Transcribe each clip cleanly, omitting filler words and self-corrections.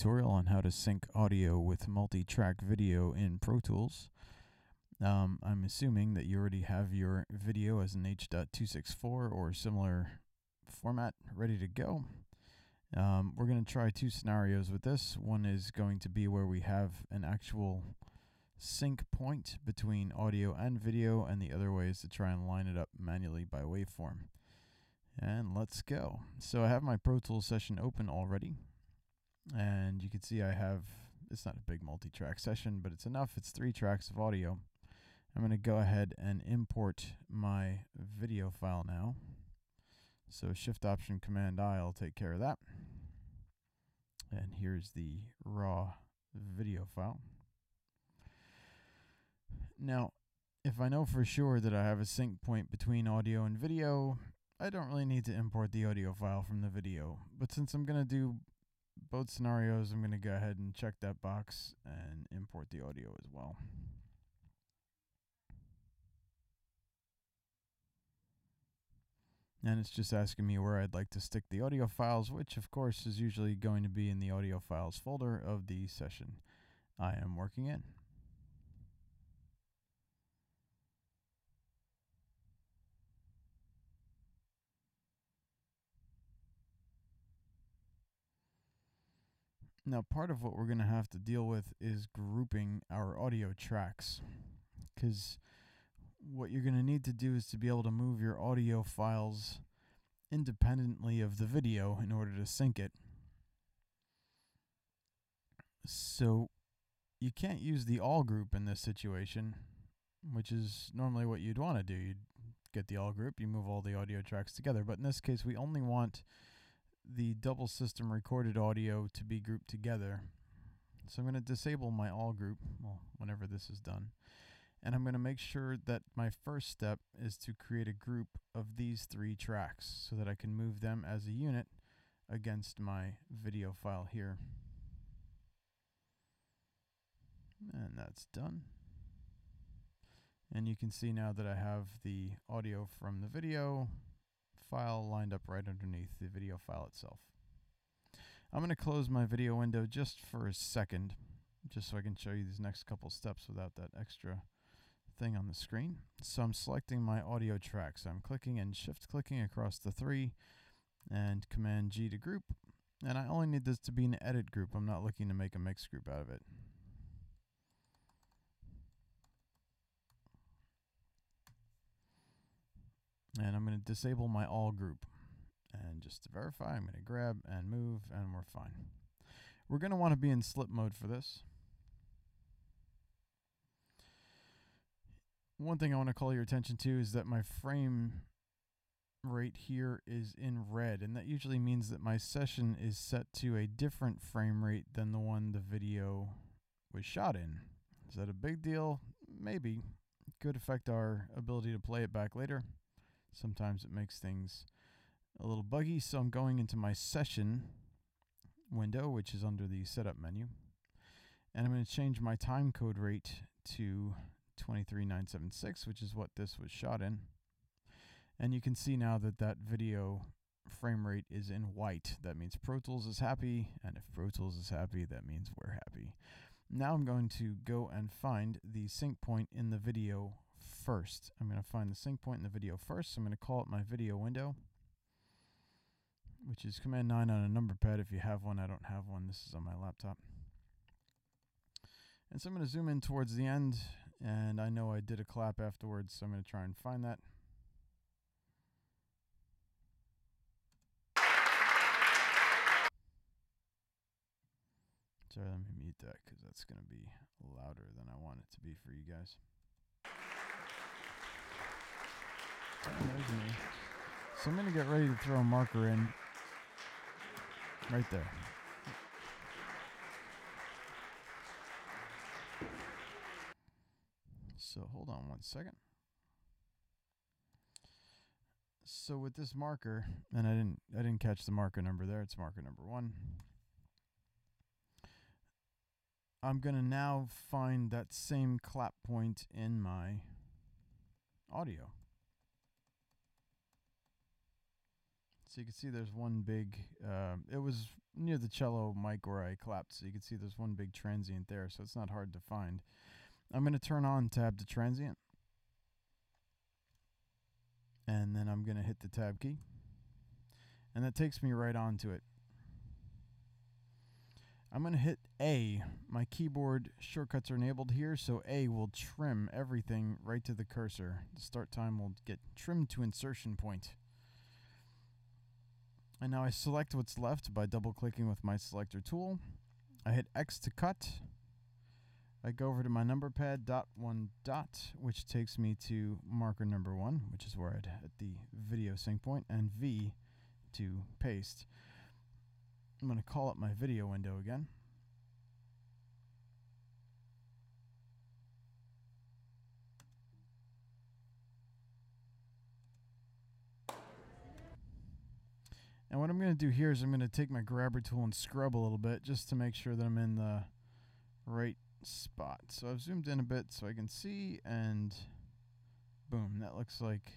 tutorial on how to sync audio with multi-track video in ProTools. I'm assuming that you already have your video as an H.264 or similar format ready to go. We're going to try two scenarios with this. One is going to be where we have an actual sync point between audio and video, and the other way is to try and line it up manually by waveform. And let's go. So I have my Pro Tools session open already, and you can see I have, it's not a big multi-track session, but it's enough. It's 3 tracks of audio. I'm going to go ahead and import my video file now. So Shift Option Command I will take care of that. And here's the raw video file. Now, if I know for sure that I have a sync point between audio and video, I don't really need to import the audio file from the video. But since I'm going to do both scenarios, I'm going to go ahead and check that box and import the audio as well. And it's just asking me where I'd like to stick the audio files, which of course is usually going to be in the audio files folder of the session I am working in. Now, part of what we're going to have to deal with is grouping our audio tracks, because what you're going to need to do is to be able to move your audio files independently of the video in order to sync it. So you can't use the all group in this situation, which is normally what you'd want to do. You'd get the all group, you move all the audio tracks together, but in this case we only want the double system recorded audio to be grouped together. So I'm going to disable my all group, well, whenever this is done. And I'm going to make sure that my first step is to create a group of these 3 tracks so that I can move them as a unit against my video file here. And that's done. And you can see now that I have the audio from the video file lined up right underneath the video file itself. I'm going to close my video window just for a second, just so I can show you these next couple steps without that extra thing on the screen. So I'm selecting my audio tracks. I'm clicking and shift clicking across the 3 and Command G to group. And I only need this to be an edit group. I'm not looking to make a mix group out of it. And I'm going to disable my all group. And just to verify, I'm going to grab and move, and we're fine. We're going to want to be in slip mode for this. One thing I want to call your attention to is that my frame rate here is in red, and that usually means that my session is set to a different frame rate than the one the video was shot in. Is that a big deal? Maybe. It could affect our ability to play it back later. Sometimes it makes things a little buggy, so I'm going into my session window, which is under the setup menu, and I'm going to change my timecode rate to 23976, which is what this was shot in. And you can see now that that video frame rate is in white. That means Pro Tools is happy, and if Pro Tools is happy, that means we're happy. Now I'm going to go and find the sync point in the video first. I'm going to find the sync point in the video first. So I'm going to call it my video window, which is Command 9 on a number pad if you have one. I don't have one. This is on my laptop. And so I'm going to zoom in towards the end, and I know I did a clap afterwards, so I'm going to try and find that. Sorry, let me mute that because that's going to be louder than I want it to be for you guys. There's me. So I'm going to get ready to throw a marker in right there. So hold on one second. So with this marker, and I didn't catch the marker number there. It's marker number 1. I'm going to now find that same clap point in my audio. So you can see there's one big, it was near the cello mic where I clapped, so you can see there's one big transient there, so it's not hard to find. I'm going to turn on tab to transient, and then I'm going to hit the tab key, and that takes me right onto it. I'm going to hit A. My keyboard shortcuts are enabled here, so A will trim everything right to the cursor. The start time will get trimmed to insertion point. And now I select what's left by double-clicking with my selector tool. I hit X to cut. I go over to my number pad, dot one dot, which takes me to marker number 1, which is where I'd hit the video sync point, and V to paste. I'm going to call up my video window again. And what I'm going to do here is I'm going to take my grabber tool and scrub a little bit just to make sure that I'm in the right spot. So I've zoomed in a bit so I can see, and boom, that looks like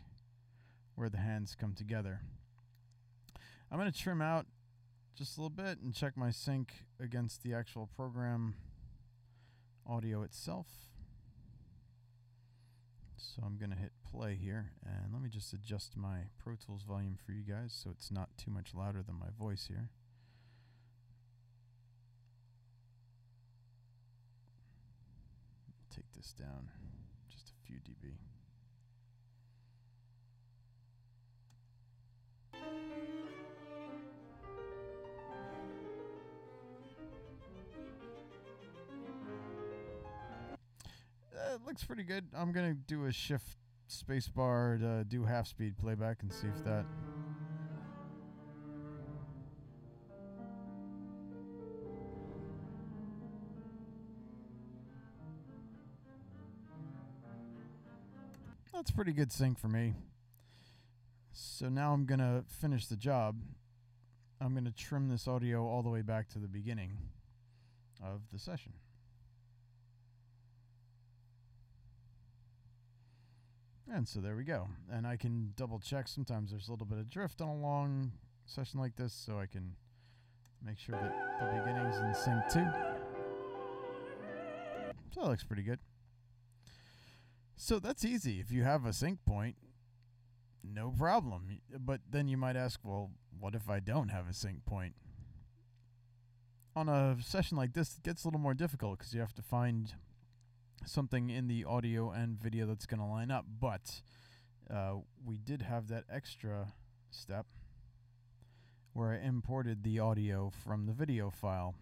where the hands come together. I'm going to trim out just a little bit and check my sync against the actual program audio itself. So I'm going to hit play here, and let me just adjust my Pro Tools volume for you guys so it's not too much louder than my voice here. Take this down just a few dB. It looks pretty good. I'm going to do a shift spacebar to do half speed playback and see if that... That's pretty good sync for me. So now I'm going to finish the job. I'm going to trim this audio all the way back to the beginning of the session. And so there we go. And I can double check. Sometimes there's a little bit of drift on a long session like this, so I can make sure that the beginning's in sync too. So that looks pretty good. So that's easy. If you have a sync point, no problem. But then you might ask, well, what if I don't have a sync point? On a session like this, it gets a little more difficult because you have to find something in the audio and video that's going to line up. But we did have that extra step where I imported the audio from the video file.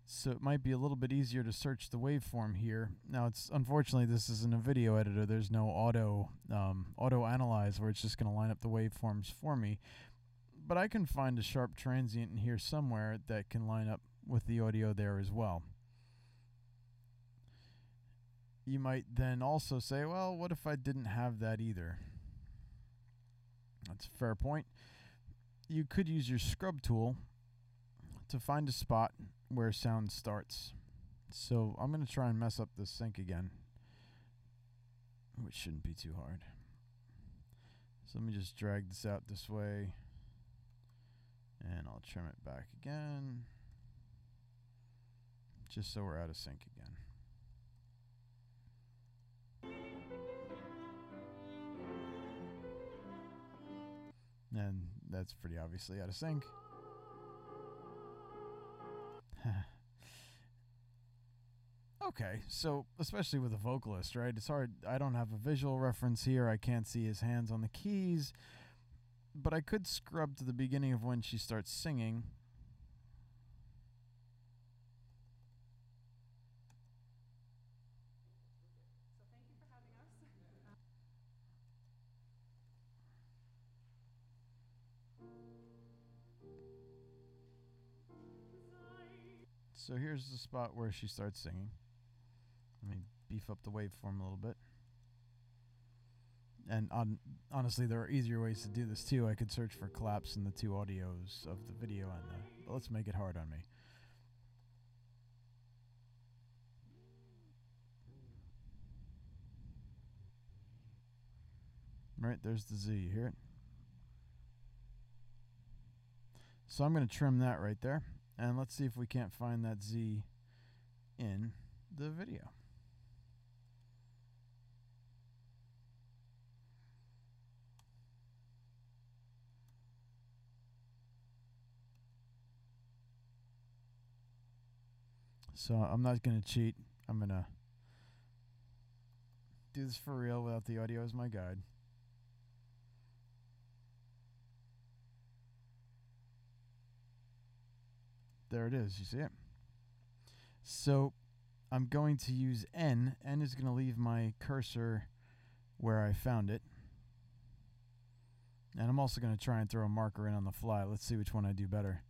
So it might be a little bit easier to search the waveform here. Now, it's unfortunately this isn't a video editor. There's no auto analyze where it's just going to line up the waveforms for me. But I can find a sharp transient in here somewhere that can line up with the audio there as well. You might then also say, well, what if I didn't have that either? That's a fair point. You could use your scrub tool to find a spot where sound starts. So I'm going to try and mess up the sync again, which shouldn't be too hard. So let me just drag this out this way, and I'll trim it back again, just so we're out of sync again. And that's pretty obviously out of sync. Okay, so especially with a vocalist, right? It's hard. I don't have a visual reference here. I can't see his hands on the keys. But I could scrub to the beginning of when she starts singing. So thank you for having us. So here's the spot where she starts singing. Let me beef up the waveform a little bit. And honestly, there are easier ways to do this too. I could search for claps in the two audios of the video, and but let's make it hard on me. Right, there's the Z. You hear it? So I'm going to trim that right there. And let's see if we can't find that Z in the video. So I'm not going to cheat. I'm going to do this for real without the audio as my guide. There it is. You see it? So I'm going to use N. N is going to leave my cursor where I found it. And I'm also going to try and throw a marker in on the fly. Let's see which one I do better.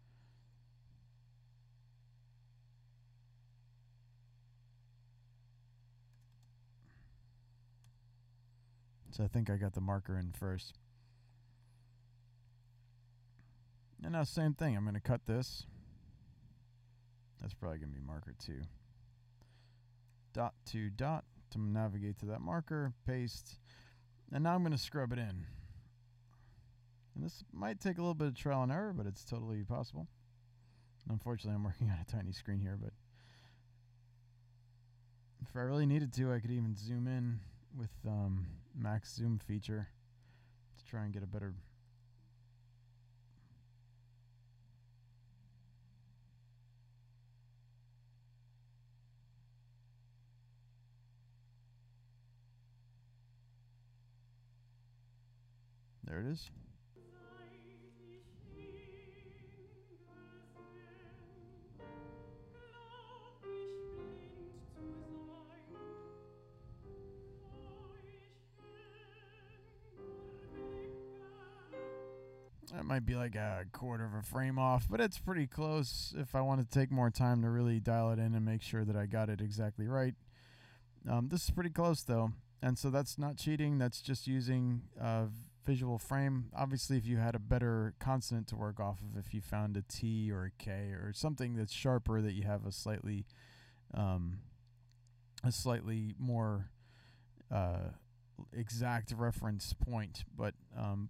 So I think I got the marker in first. And now same thing. I'm going to cut this. That's probably going to be marker 2. Dot to dot to navigate to that marker. Paste. And now I'm going to scrub it in. And this might take a little bit of trial and error, but it's totally possible. Unfortunately, I'm working on a tiny screen here, but if I really needed to, I could even zoom in with max zoom feature to try and get a better. There it is. That might be like a quarter of a frame off, but it's pretty close if I want to take more time to really dial it in and make sure that I got it exactly right. This is pretty close though, and so that's not cheating, that's just using visual frame. Obviously, if you had a better consonant to work off of, if you found a T or a K or something that's sharper, that you have a slightly more exact reference point, but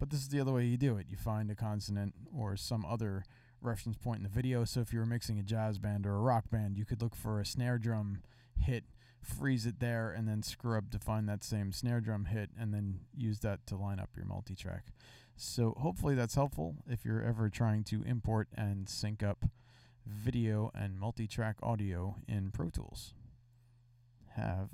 this is the other way you do it. You find a consonant or some other reference point in the video. So if you were mixing a jazz band or a rock band, you could look for a snare drum hit, freeze it there, and then scrub to find that same snare drum hit, and then use that to line up your multi-track. So hopefully that's helpful if you're ever trying to import and sync up video and multi-track audio in Pro Tools. Have